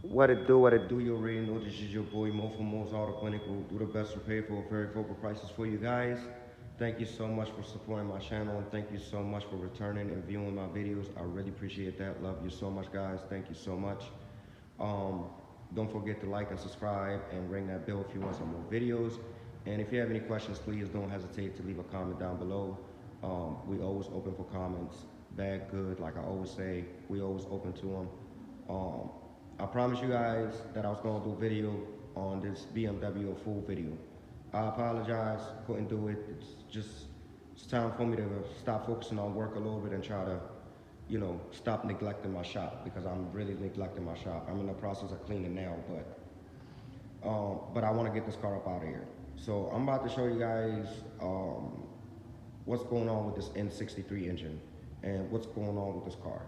What it do, you already know this is your boy Mo from Mo's Auto Clinic. We'll do the best to pay for very favorable prices for you guys. Thank you so much for supporting my channel and thank you so much for returning and viewing my videos. I really appreciate that. Love you so much, guys. Thank you so much. Um, don't forget to like and subscribe and ring that bell if you want some more videos. And if you have any questions, please don't hesitate to leave a comment down below. We always open for comments, bad, good. Like I always say, we always open to them. Um, I promised you guys that I was gonna do a video on this BMW, a full video. I apologize, couldn't do it. It's time for me to stop focusing on work a little bit and try to, stop neglecting my shop because I'm really neglecting my shop. I'm in the process of cleaning now, but I want to get this car up out of here. So I'm about to show you guys what's going on with this N63 engine and what's going on with this car.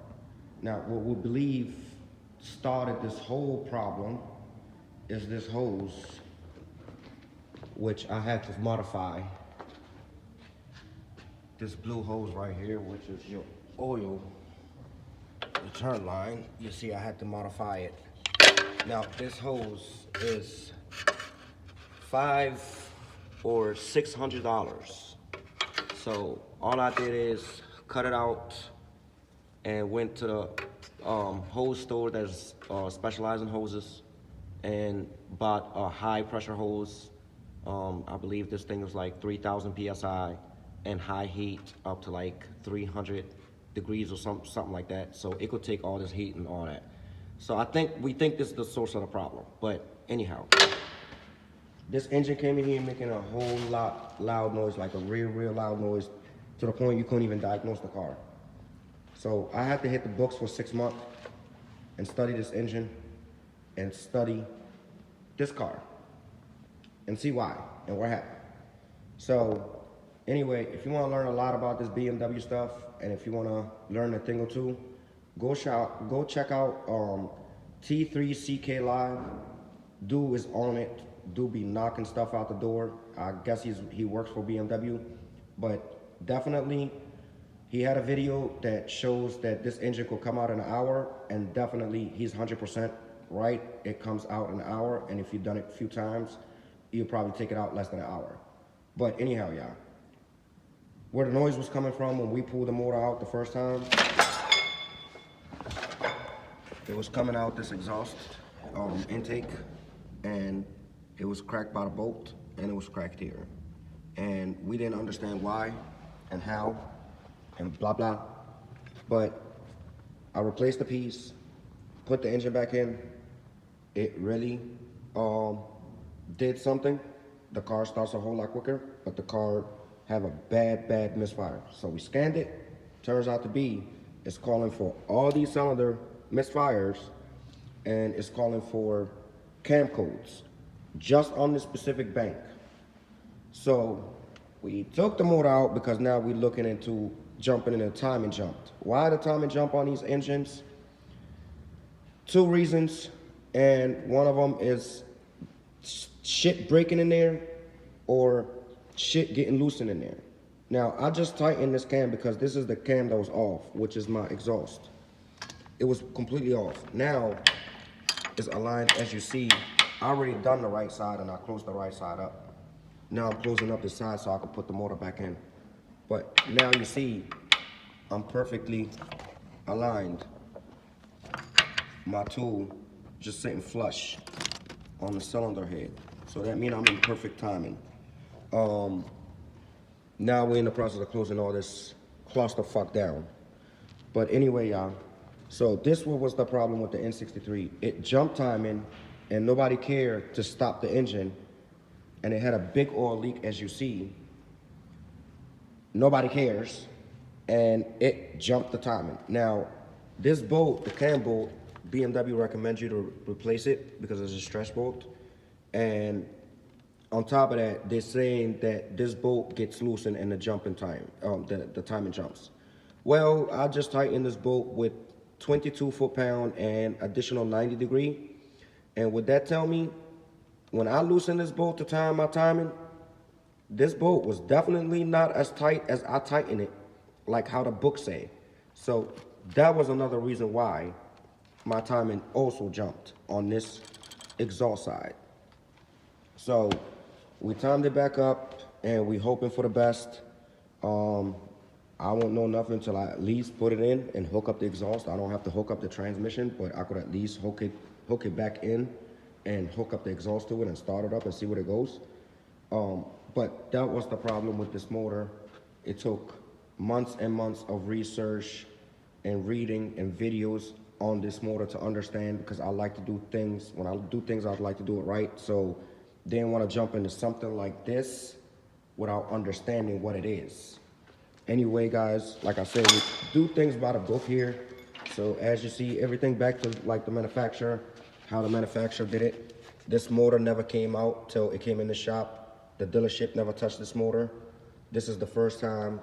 Now, what we believe started this whole problem is this hose, which I had to modify. This blue hose right here, which is your oil return line. You see I had to modify it. Now, this hose is $500 or $600. So all I did is cut it out and went to the hose store that's specialized in hoses and bought a high pressure hose. I believe this thing was like 3,000 PSI and high heat up to like 300 degrees or something like that. So it could take all this heat and all that. So we think this is the source of the problem. But anyhow, this engine came in here making a whole lot loud noise, like a real loud noise, to the point you couldn't even diagnose the car. So I had to hit the books for 6 months and study this engine and study this car and see why and what happened. So anyway, if you want to learn a lot about this BMW stuff and if you want to learn a thing or two, go check out T3CK Live. Dude is on it. Dude be knocking stuff out the door. I guess he works for BMW, but definitely he had a video that shows that this engine could come out in an hour, and definitely he's 100% right. It comes out in an hour, and if you've done it a few times, you'll probably take it out less than an hour. But anyhow, y'all, where the noise was coming from when we pulled the motor out the first time, it was coming out this exhaust intake, and it was cracked by the bolt, and it was cracked here. And we didn't understand why and how and blah blah. But I replaced the piece, put the engine back in. It really did something. The car starts a whole lot quicker, but the car have a bad misfire. So we scanned it. Turns out to be it's calling for all these cylinder misfires, and it's calling for cam codes just on this specific bank. So we took the motor out because now we're looking into jumping in a timing jump. Why the timing jump on these engines? 2 reasons, and one of them is shit breaking in there or shit getting loosened in there. Now, I just tightened this cam because this is the cam that was off, which is my exhaust. It was completely off. Now, it's aligned, as you see. I already done the right side and I closed the right side up. Now I'm closing up the side so I can put the motor back in. But now you see, I'm perfectly aligned. My tool just sitting flush on the cylinder head. So that means I'm in perfect timing. Now we're in the process of closing all this clusterfuck down. But anyway, y'all, so this was the problem with the N63. It jumped timing and nobody cared to stop the engine, and it had a big oil leak, as you see. Nobody cares, and it jumped the timing. Now, this bolt, the cam bolt, BMW recommends you to replace it because it's a stretch bolt. And on top of that, they're saying that this bolt gets loosened in the jumping time, the timing jumps. Well, I just tightened this bolt with 22 foot-pound and additional 90 degree. And would that tell me, when I loosen this bolt to time my timing, this bolt was definitely not as tight as I tightened it, like how the book say. So that was another reason why my timing also jumped on this exhaust side. So we timed it back up and we hoping for the best. I won't know nothing until I at least put it in and hook up the exhaust. I don't have to hook up the transmission, but I could at least hook it back in and hook up the exhaust to it and start it up and see where it goes. But that was the problem with this motor. It took months and months of research and reading and videos on this motor to understand, because I like to do things, when I do things, I like to do it right. So didn't want to jump into something like this without understanding what it is. Anyway, guys, like I said, we do things by the book here. So as you see, everything back to like the manufacturer, how the manufacturer did it. This motor never came out till it came in the shop. The dealership never touched this motor. This is the first time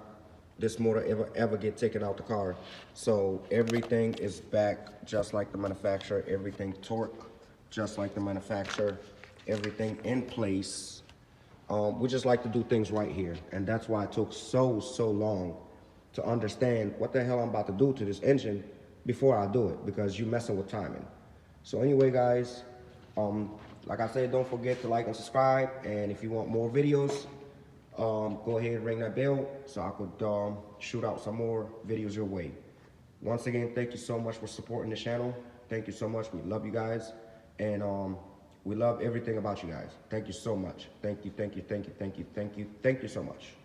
this motor ever get taken out the car. So everything is back just like the manufacturer, everything torque just like the manufacturer, everything in place. We just like to do things right here, and that's why it took so long to understand what the hell I'm about to do to this engine before I do it, because you're messing with timing. So anyway, guys, like I said, don't forget to like and subscribe, and if you want more videos, go ahead and ring that bell so I could shoot out some more videos your way. Once again, thank you so much for supporting the channel. Thank you so much. We love you guys, and we love everything about you guys. Thank you so much. Thank you, thank you, thank you, thank you, thank you, thank you so much.